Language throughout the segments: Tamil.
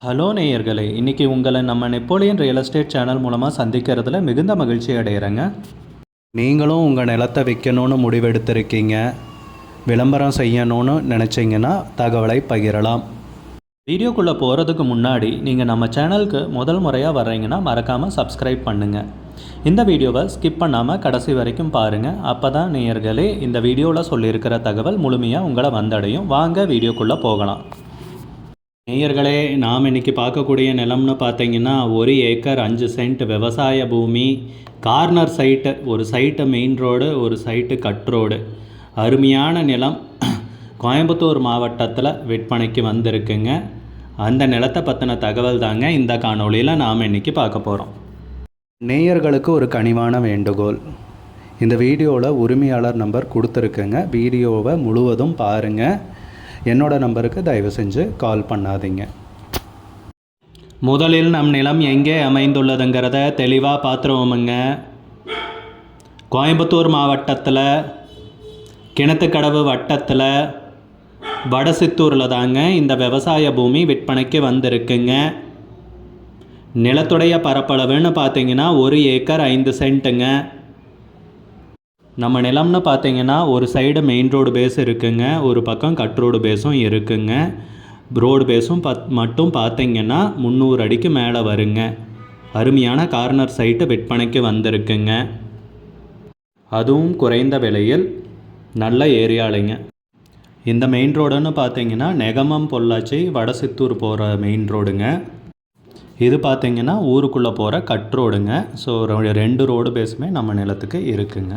ஹலோ நேயர்களே, இன்றைக்கி உங்களை நம்ம நெப்போலியன் ரியல் எஸ்டேட் சேனல் மூலமாக சந்திக்கிறதுல மிகுந்த மகிழ்ச்சி அடைகிறேங்க. நீங்களும் உங்கள் நிலத்தை விற்கணும்னு முடிவெடுத்திருக்கீங்க, விளம்பரம் செய்யணும்னு நினச்சிங்கன்னா தகவலை பகிரலாம். வீடியோக்குள்ளே போகிறதுக்கு முன்னாடி நீங்கள் நம்ம சேனலுக்கு முதல் முறையாக வர்றீங்கன்னா மறக்காமல் சப்ஸ்கிரைப் பண்ணுங்கள். இந்த வீடியோவை ஸ்கிப் பண்ணாமல் கடைசி வரைக்கும் பாருங்கள். அப்போ தான் நேயர்களே இந்த வீடியோவில் சொல்லியிருக்கிற தகவல் முழுமையாக உங்களை வந்தடையும். வாங்க வீடியோக்குள்ளே போகலாம். நேயர்களே, நாம் இன்றைக்கி பார்க்கக்கூடிய நிலம்னு பார்த்தீங்கன்னா 1 ஏக்கர் 5 சென்ட் விவசாய பூமி, கார்னர் சைட்டு, ஒரு சைட்டு மெயின் ரோடு, ஒரு சைட்டு கட் ரோடு, அருமையான நிலம் கோயம்புத்தூர் மாவட்டத்தில் விற்பனைக்கு வந்திருக்குங்க. அந்த நிலத்தை பற்றின தகவல் தாங்க இந்த காணொளியில் நாம் இன்றைக்கி பார்க்க போகிறோம். நேயர்களுக்கு ஒரு கனிவான வேண்டுகோள், இந்த வீடியோவில் உரிமையாளர் நம்பர் கொடுத்துருக்குங்க. வீடியோவை முழுவதும் பாருங்கள். என்னோட நம்பருக்கு தயவு செஞ்சு கால் பண்ணாதீங்க. முதலில் நம் நிலம் எங்கே அமைந்துள்ளதுங்கிறத தெளிவாக பார்த்துருவோமுங்க. கோயம்புத்தூர் மாவட்டத்தில் கிணத்துக்கடவு வட்டத்தில் வடசித்தூரில் தாங்க இந்த விவசாய பூமி விற்பனைக்கு வந்திருக்குங்க. நிலத்துடைய பரப்பளவுன்னு பார்த்தீங்கன்னா 1 ஏக்கர் 5 சென்ட்டுங்க. நம்ம நிலம்னு பார்த்தீங்கன்னா ஒரு சைடு மெயின் ரோடு பேஸ் இருக்குங்க, ஒரு பக்கம் கட் ரோடு பேஸும் இருக்குங்க. ரோடு பேஸும் மட்டும் பார்த்தீங்கன்னா 300 அடிக்கு மேலே வருங்க. அருமையான கார்னர் சைட்டு விற்பனைக்கு வந்திருக்குங்க. அதுவும் குறைந்த விலையில், நல்ல ஏரியாலைங்க. இந்த மெயின் ரோடுன்னு பார்த்தீங்கன்னா நெகமம் பொள்ளாச்சி வடசித்தூர் போகிற மெயின் ரோடுங்க. இது பார்த்தீங்கன்னா ஊருக்குள்ளே போகிற கட் ரோடுங்க. ஸோ 2 ரோடு பேஸுமே நம்ம நிலத்துக்கு இருக்குங்க.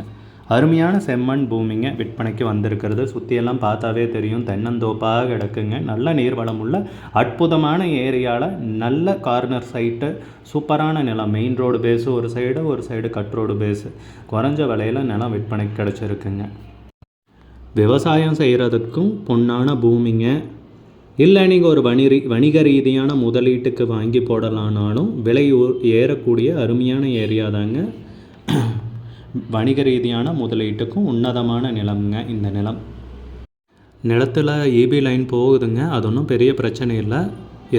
அருமையான செம்மண் பூமிங்க விற்பனைக்கு வந்திருக்கிறது. சுற்றியெல்லாம் பார்த்தாவே தெரியும், தென்னந்தோப்பாக கிடக்குங்க. நல்ல நீர்வளம் உள்ள அற்புதமான ஏரியாவில் நல்ல கார்னர் சைட்டு, சூப்பரான நிலம். மெயின் ரோடு பேஸு ஒரு சைடு கட் ரோடு பேஸு, குறைஞ்ச விலையில் நிலம் விற்பனைக்கு கிடச்சிருக்குங்க. விவசாயம் செய்கிறதுக்கும் பொன்னான பூமிங்க. இல்லை நீங்கள் ஒரு வணிக ரீதியான முதலீட்டுக்கு வாங்கி போடலானாலும் விலை ஏறக்கூடிய அருமையான ஏரியா தாங்க. வணிக ரீதியான முதலீட்டுக்கும் உன்னதமான நிலம்ங்க இந்த நிலம். நிலத்தில் ஈபி லைன் போகுதுங்க, அது ஒன்றும் பெரிய பிரச்சனை இல்லை.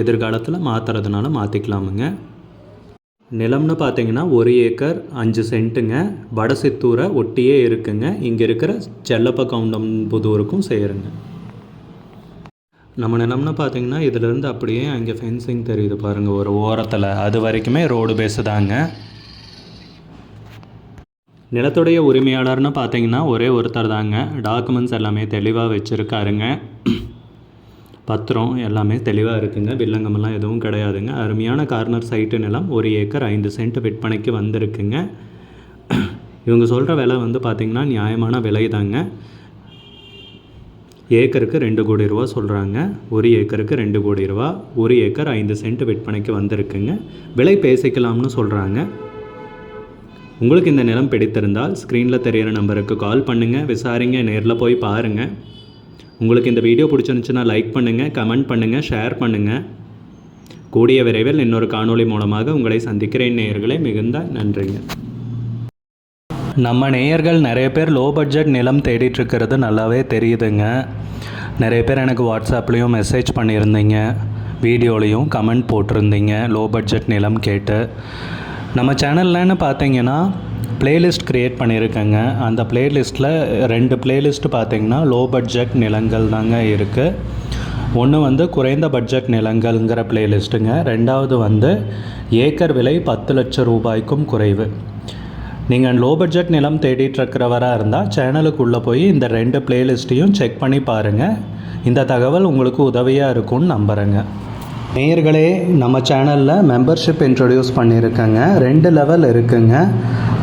எதிர்காலத்தில் மாற்றுறதுனால மாற்றிக்கலாமுங்க. நிலம்னு பார்த்தீங்கன்னா 1 ஏக்கர் 5 சென்ட்டுங்க. வடசித்தூரை ஒட்டியே இருக்குங்க. இங்கே இருக்கிற செல்லப்ப கவுண்டம்புதூருக்கும் சேருங்க. நம்ம நிலம்னு பார்த்தீங்கன்னா இதிலேருந்து அப்படியே அங்கே ஃபென்சிங் தெரியுது பாருங்கள் ஒரு ஓரத்தில், அது வரைக்குமே ரோடு பேஸு தாங்க. நிலத்துடைய உரிமையாளர்னு பார்த்தீங்கன்னா ஒரே ஒருத்தர் தாங்க. டாக்குமெண்ட்ஸ் எல்லாமே தெளிவாக வச்சுருக்காருங்க. பத்திரம் எல்லாமே தெளிவாக இருக்குங்க. வில்லங்கமெல்லாம் எதுவும் கிடையாதுங்க. அருமையான கார்னர் சைட்டு நிலம் 1 ஏக்கர் 5 சென்ட் விற்பனைக்கு வந்திருக்குங்க. இவங்க சொல்கிற விலை வந்து பார்த்திங்கன்னா நியாயமான விலை தாங்க. ஏக்கருக்கு 2 கோடி ரூபா சொல்கிறாங்க. 1 ஏக்கருக்கு 2 கோடி ரூபா, 1 ஏக்கர் 5 சென்ட் விற்பனைக்கு வந்திருக்குங்க. விலை பேசிக்கலாம்னு சொல்கிறாங்க. உங்களுக்கு இந்த நிலம் பிடித்திருந்தால் ஸ்க்ரீனில் தெரிகிற நம்பருக்கு கால் பண்ணுங்கள், விசாரிங்க, நேரில் போய் பாருங்கள். உங்களுக்கு இந்த வீடியோ பிடிச்சிருந்துச்சுன்னா லைக் பண்ணுங்கள், கமெண்ட் பண்ணுங்கள், ஷேர் பண்ணுங்கள். கூடிய விரைவில் இன்னொரு காணொளி மூலமாக உங்களை சந்திக்கிறேன் நேயர்களே. மிகுந்த நன்றிங்க. நம்ம நேயர்கள் நிறைய பேர் லோ பட்ஜெட் நிலம் தேடிட்டுருக்கிறது நல்லாவே தெரியுதுங்க. நிறைய பேர் எனக்கு வாட்ஸ்அப்லேயும் மெசேஜ் பண்ணியிருந்தீங்க, வீடியோலையும் கமெண்ட் போட்டிருந்தீங்க லோ பட்ஜெட் நிலம் கேட்டு. நம்ம சேனல்லன்னு பார்த்தீங்கன்னா ப்ளேலிஸ்ட் க்ரியேட் பண்ணியிருக்கேங்க. அந்த ப்ளேலிஸ்ட்டில் 2 ப்ளேலிஸ்ட்டு பார்த்தீங்கன்னா லோ பட்ஜெட் நிலங்கள் தாங்க இருக்குது. ஒன்று வந்து குறைந்த பட்ஜெட் நிலங்கள்ங்கிற ப்ளேலிஸ்ட்டுங்க. 2வது வந்து ஏக்கர் விலை 10 லட்சம் ரூபாய்க்கும் குறைவு. நீங்கள் லோ பட்ஜெட் நிலம் தேடிட்டுருக்கிறவராக இருந்தால் சேனலுக்குள்ளே போய் இந்த 2 ப்ளேலிஸ்ட்டையும் செக் பண்ணி பாருங்கள். இந்த தகவல் உங்களுக்கு உதவியாக இருக்கும்னு நம்புகிறேங்க. நேயர்களே, நம்ம சேனலில் மெம்பர்ஷிப் இன்ட்ரடியூஸ் பண்ணியிருக்கேங்க. 2 லெவல் இருக்குங்க.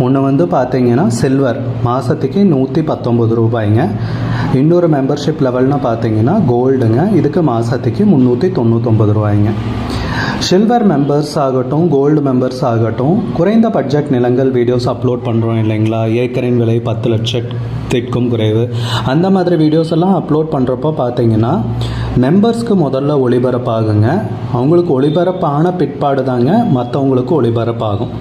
ஒன்று வந்து பார்த்தீங்கன்னா சில்வர், மாதத்துக்கு 119 ரூபாய்ங்க. இன்னொரு மெம்பர்ஷிப் லெவல்னு பார்த்தீங்கன்னா கோல்டுங்க, இதுக்கு மாதத்துக்கு 399 ரூபாய்ங்க. சில்வர் மெம்பர்ஸ் ஆகட்டும், கோல்டு மெம்பர்ஸ் ஆகட்டும், குறைந்த பட்ஜெட் நிலங்கள் வீடியோஸ் அப்லோட் பண்ணுறோம் இல்லைங்களா, ஏக்கரின் விலை 10 லட்சத்திற்கும் குறைவு, அந்த மாதிரி வீடியோஸ் எல்லாம் அப்லோட் பண்ணுறப்போ பார்த்தீங்கன்னா மெம்பர்ஸ்க்கு முதல்ல ஒளிபரப்பாகுங்க. அவங்களுக்கு ஒளிபரப்பான பிற்பாடு தாங்க மற்றவங்களுக்கு ஒளிபரப்பாகும்.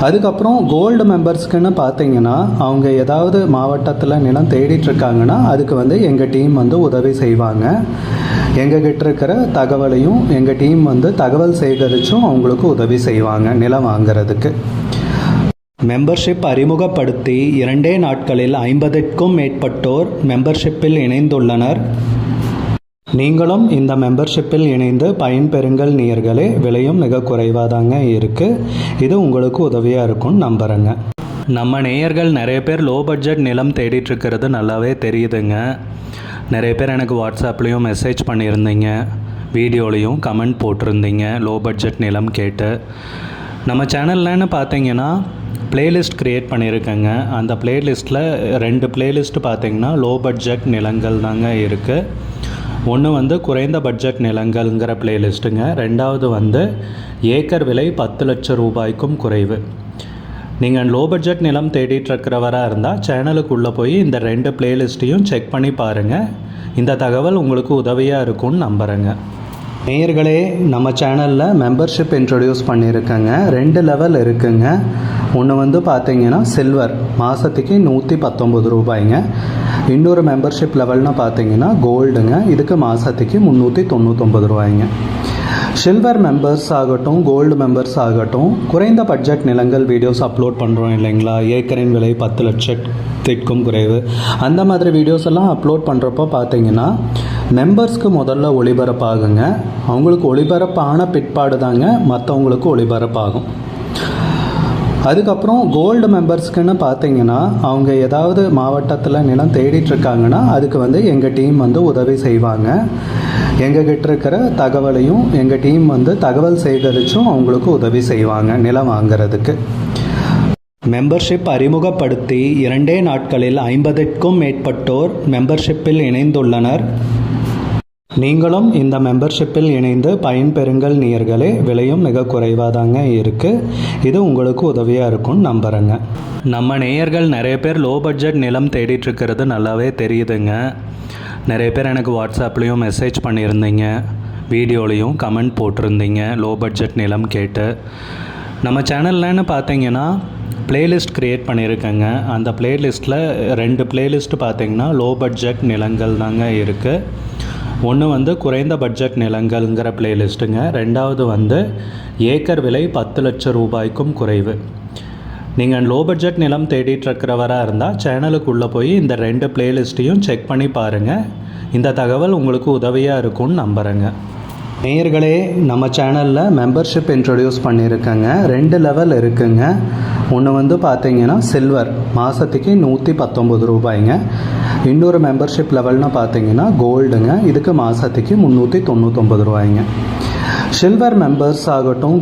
அதுக்கப்புறம் கோல்டு மெம்பர்ஸ்க்குன்னு பார்த்தீங்கன்னா அவங்க ஏதாவது மாவட்டத்தில் நிலம் தேடிட்டுருக்காங்கன்னா அதுக்கு வந்து எங்கள் டீம் வந்து உதவி செய்வாங்க. எங்ககிட்ட இருக்கிற தகவலையும் எங்கள் டீம் வந்து தகவல் சேகரித்தும் அவங்களுக்கு உதவி செய்வாங்க நிலம் வாங்கிறதுக்கு. மெம்பர்ஷிப் அறிமுகப்படுத்தி 2 நாட்களில் 50க்கும் மேற்பட்டோர் மெம்பர்ஷிப்பில் இணைந்துள்ளனர். நீங்களும் இந்த மெம்பர்ஷிப்பில் இணைந்து பயன்பெறுங்கள் நேயர்களே. விலையும் மிக குறைவாக தாங்க இருக்குது. இது உங்களுக்கு உதவியாக இருக்கும்னு நம்புகிறேங்க. நம்ம நேயர்கள் நிறைய பேர் லோ பட்ஜெட் நிலம் தேடிட்டுருக்கிறது நல்லாவே தெரியுதுங்க. நிறைய பேர் எனக்கு வாட்ஸ்அப்லேயும் மெசேஜ் பண்ணியிருந்தீங்க, வீடியோலையும் கமெண்ட் போட்டிருந்தீங்க லோ பட்ஜெட் நிலம் கேட்டு. நம்ம சேனல்லன்னு பார்த்தீங்கன்னா பிளேலிஸ்ட் க்ரியேட் பண்ணியிருக்கேங்க. அந்த பிளேலிஸ்ட்டில் 2 பிளேலிஸ்ட்டு பார்த்தீங்கன்னா லோ பட்ஜெட் நிலங்கள் தாங்க இருக்குது. ஒன்று வந்து குறைந்த பட்ஜெட் நிலங்கள்ங்கிற பிளேலிஸ்ட்டுங்க. 2வது வந்து ஏக்கர் விலை 10 லட்சம் ரூபாய்க்கும் குறைவு. நீங்கள் லோ பட்ஜெட் நிலம் தேடிட்டுருக்கிறவராக இருந்தால் சேனலுக்குள்ளே போய் இந்த 2 பிளேலிஸ்ட்டையும் செக் பண்ணி பாருங்கள். இந்த தகவல் உங்களுக்கு உதவியாக இருக்கும்னு நம்புகிறேங்க. நேயர்களே, நம்ம சேனலில் மெம்பர்ஷிப் இன்ட்ரடியூஸ் பண்ணியிருக்கேங்க. 2 லெவல் இருக்குங்க. ஒன்று வந்து பார்த்தீங்கன்னா சில்வர், மாதத்துக்கு 119 ரூபாய்ங்க. இன்னொரு மெம்பர்ஷிப் லெவல்னு பார்த்தீங்கன்னா கோல்டுங்க, இதுக்கு மாதத்துக்கு 399 ரூபாய்ங்க. சில்வர் மெம்பர்ஸ் ஆகட்டும், கோல்டு மெம்பர்ஸ் ஆகட்டும், குறைந்த பட்ஜெட் நிலங்கள் வீடியோஸ் அப்லோட் பண்ணுறோம் இல்லைங்களா, ஏக்கரின் விலை 10 லட்சத்திற்கும் குறைவு, அந்த மாதிரி வீடியோஸ் எல்லாம் அப்லோட் பண்ணுறப்போ பார்த்தீங்கன்னா மெம்பர்ஸ்க்கு முதல்ல ஒளிபரப்பாகுங்க. அவங்களுக்கு ஒளிபரப்பான பிற்பாடு தாங்க மற்றவங்களுக்கு ஒளிபரப்பாகும். அதுக்கப்புறம் கோல்டு மெம்பர்ஸ்க்குன்னு பார்த்தீங்கன்னா அவங்க ஏதாவது மாவட்டத்தில் நிலம் தேடிட்டுருக்காங்கன்னா அதுக்கு வந்து எங்கள் டீம் வந்து உதவி செய்வாங்க. எங்ககிட்ட இருக்கிற தகவலையும் எங்கள் டீம் வந்து தகவல் சேகரித்தும் அவங்களுக்கு உதவி செய்வாங்க நிலம் வாங்கிறதுக்கு. மெம்பர்ஷிப் அறிமுகப்படுத்தி 2 நாட்களில் 50க்கும் மேற்பட்டோர் மெம்பர்ஷிப்பில் இணைந்துள்ளனர். நீங்களும் இந்த மெம்பர்ஷிப்பில் இணைந்து பயன்பெறுங்கள் நேயர்களே. விலையும் மிக குறைவாக தாங்க இருக்குது. இது உங்களுக்கு உதவியாக இருக்கும்னு நம்புகிறேங்க. நம்ம நேயர்கள் நிறைய பேர் லோ பட்ஜெட் நிலம் தேடிட்டுருக்கிறது நல்லாவே தெரியுதுங்க. நிறைய பேர் எனக்கு வாட்ஸ்அப்லேயும் மெசேஜ் பண்ணியிருந்தீங்க, வீடியோலையும் கமெண்ட் போட்டிருந்தீங்க லோ பட்ஜெட் நிலம் கேட்டு. நம்ம சேனல்லன்னு பார்த்தீங்கன்னா பிளேலிஸ்ட் க்ரியேட் பண்ணியிருக்கேங்க. அந்த பிளேலிஸ்ட்டில் 2 பிளேலிஸ்ட்டு பார்த்தீங்கன்னா லோ பட்ஜெட் நிலங்கள் தாங்க இருக்குது. ஒன்று வந்து குறைந்த பட்ஜெட் நிலங்கள்ங்கிற பிளேலிஸ்ட்டுங்க. 2வது வந்து ஏக்கர் விலை 10 லட்சம் ரூபாய்க்கும் குறைவு. நீங்கள் லோ பட்ஜெட் நிலம் தேடிட்டுருக்கிறவராக இருந்தால் சேனலுக்குள்ளே போய் இந்த 2 பிளேலிஸ்ட்டையும் செக் பண்ணி பாருங்கள். இந்த தகவல் உங்களுக்கு உதவியாக இருக்கும்னு நம்புகிறேங்க. நேயர்களே, நம்ம சேனலில் மெம்பர்ஷிப் இன்ட்ரடியூஸ் பண்ணியிருக்கேங்க. 2 லெவல் இருக்குங்க. ஒன்று வந்து பார்த்தீங்கன்னா சில்வர், மாதத்துக்கு 119 ரூபாய்ங்க. இன்னொரு மெம்பர்ஷிப் லெவல்னு பார்த்தீங்கன்னா கோல்டுங்க, இதுக்கு மாதத்துக்கு 399 ரூபாய்ங்க. சில்வர் மெம்பர்ஸ் ஆகட்டும்,